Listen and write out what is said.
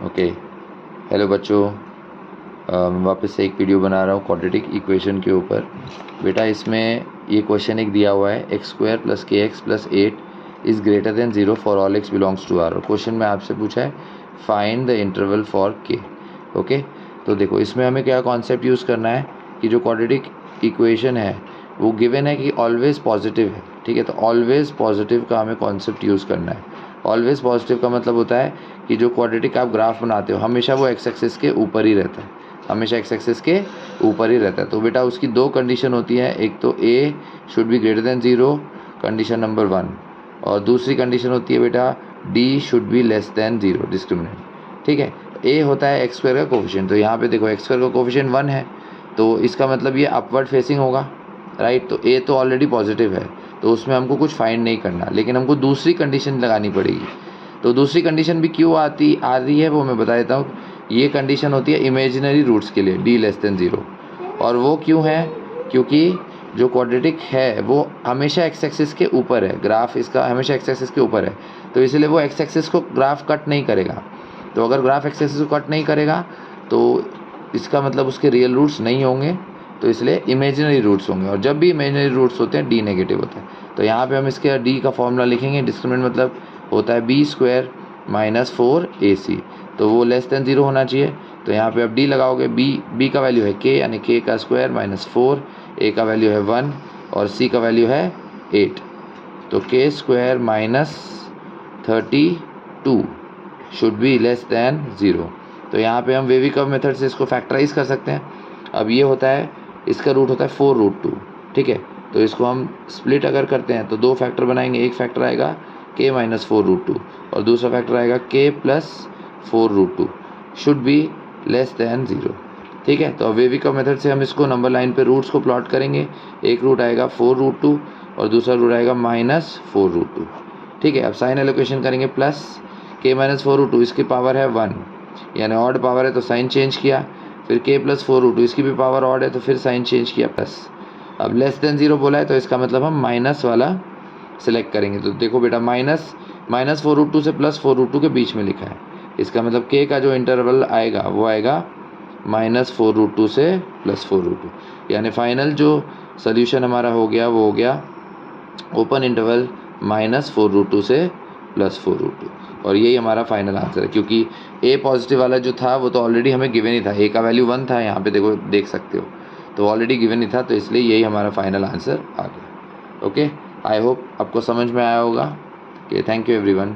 Okay, hello बच्चों, मैं वापस से एक वीडियो बना रहा हूँ क्वाड्रेटिक इक्वेशन के ऊपर। बेटा इसमें ये क्वेश्चन एक दिया हुआ है, x square plus k x plus 8 is greater than 0 for all x belongs to R. और क्वेश्चन में आपसे पूछा है find the interval for k. Okay, तो देखो इसमें हमें क्या कॉन्सेप्ट यूज़ करना है कि जो क्वाड्रेटिक इक्वेशन है वो गिवन है कि ऑलवेज पॉजिटिव है। ठीक है, तो ऑलवेज पॉजिटिव का हमें कॉन्सेप्ट यूज़ करना है। ऑलवेज पॉजिटिव का मतलब होता है कि जो क्वाड्रेटिक आप ग्राफ बनाते हो हमेशा वो एक्स एक्सिस के ऊपर ही रहता है, हमेशा एक्स एक्सिस के ऊपर ही रहता है। तो बेटा उसकी दो कंडीशन होती है, एक तो a should be greater than 0, condition number 1, और दूसरी कंडीशन होती है बेटा d should be less than 0, discriminant. ठीक है, ए होता है एक्स स्क्वायर का कोफिशिएंट। तो यहाँ पे देखो एक्स स्क्वायर का कोफिशिएंट 1 है, तो इसका मतलब ये अपवर्ड फेसिंग होगा, राइट। तो ए तो ऑलरेडी पॉजिटिव है, तो उसमें हमको कुछ फाइंड नहीं करना, लेकिन हमको दूसरी कंडीशन लगानी पड़ेगी। तो दूसरी कंडीशन भी क्यों आ रही है वो मैं बता देता हूँ। ये कंडीशन होती है इमेजिनरी रूट्स के लिए, डी लेस देन 0। और वो क्यों है? क्योंकि जो क्वाड्रेटिक है वो हमेशा एक्स एक्सिस के ऊपर है, ग्राफ इसका हमेशा एक्स एक्सिस के ऊपर है, तो इसलिए वो एक्स एक्सिस को ग्राफ कट नहीं करेगा। तो अगर ग्राफ एक्स एक्सिस को कट नहीं करेगा तो इसका मतलब उसके रियल रूट्स नहीं होंगे, तो इसलिए इमेजिनरी रूट्स होंगे। और जब भी इमेजिनरी रूट्स होते हैं डी नेगेटिव होता है। तो यहाँ पे हम इसके डी का फॉर्मूला लिखेंगे, डिस्क्रिमिनेंट मतलब होता है बी स्क्वायर माइनस 4ac, तो वो लेस देन 0 होना चाहिए। तो यहाँ पे आप डी लगाओगे, बी का वैल्यू है के, यानी के का स्क्वायर माइनस 4, ए का वैल्यू है 1 और सी का वैल्यू है 8, तो के square minus 32 should be less than 0। तो यहाँ पे हम वेविकव मेथड से इसको फैक्टराइज कर सकते हैं। अब ये होता है, इसका रूट होता है 4√2। ठीक है, तो इसको हम स्प्लिट अगर करते हैं तो दो फैक्टर बनाएंगे, एक फैक्टर आएगा k माइनस 4√2 और दूसरा फैक्टर आएगा k plus 4√2 should be less than 0। ठीक है, तो वेविकव मेथड से हम इसको नंबर लाइन पे रूट्स को प्लॉट करेंगे। एक रूट आएगा 4√2 और दूसरा रूट आएगा माइनस 4√2। ठीक है, अब साइन एलोकेशन करेंगे, प्लस k माइनस 4√2 इसकी पावर है 1, यानी ऑड पावर है तो साइन चेंज किया, फिर k प्लस 4√2 इसकी भी पावर ऑड है तो फिर साइन चेंज किया, प्लस। अब लेस देन 0 बोला है तो इसका मतलब हम माइनस वाला सेलेक्ट करेंगे। तो देखो बेटा माइनस 4√2 से प्लस 4√2 के बीच में लिखा है, इसका मतलब k का जो इंटरवल आएगा वो आएगा माइनस 4√2 से प्लस 4√2, यानी फाइनल जो सोल्यूशन हमारा हो गया वो हो गया ओपन इंटरवल माइनस 4√2 से प्लस 4√2। और यही हमारा फाइनल आंसर है, क्योंकि ए पॉजिटिव वाला जो था वो तो ऑलरेडी हमें गिवन ही था, ए का वैल्यू 1 था, यहाँ पे देखो देख सकते हो, तो ऑलरेडी गिवन ही था, तो इसलिए यही हमारा फाइनल आंसर आ गया। ओके, आई होप आपको समझ में आया होगा। Okay, thank you everyone.